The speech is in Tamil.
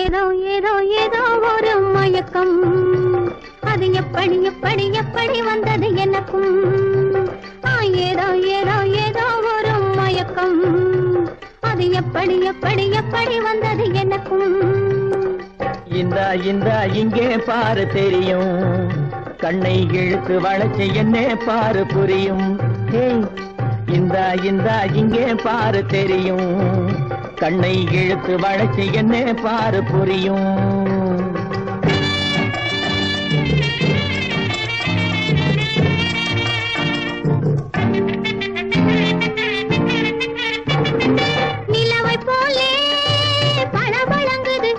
ஏதோ ஏதோ ஏதோ ஒரு மயக்கம், அது எப்படி எப்படி எப்படி வந்தது எனக்கும். ஏதோ ஏதோ ஏதோ ஒரு மயக்கம், அது எப்படி எப்படி எப்படி வந்தது எனக்கும். இந்தா இந்தா இங்கே பாரு தெரியும், கண்ணை இழுத்து வளைச்சு என்ன பாரு புரியும். இந்தா இந்தா இங்கே பாரு தெரியும், கண்ணை இழுத்து வளைச்சு என்ன பாரு புரியும். நிலவை போலே பளபளங்குது,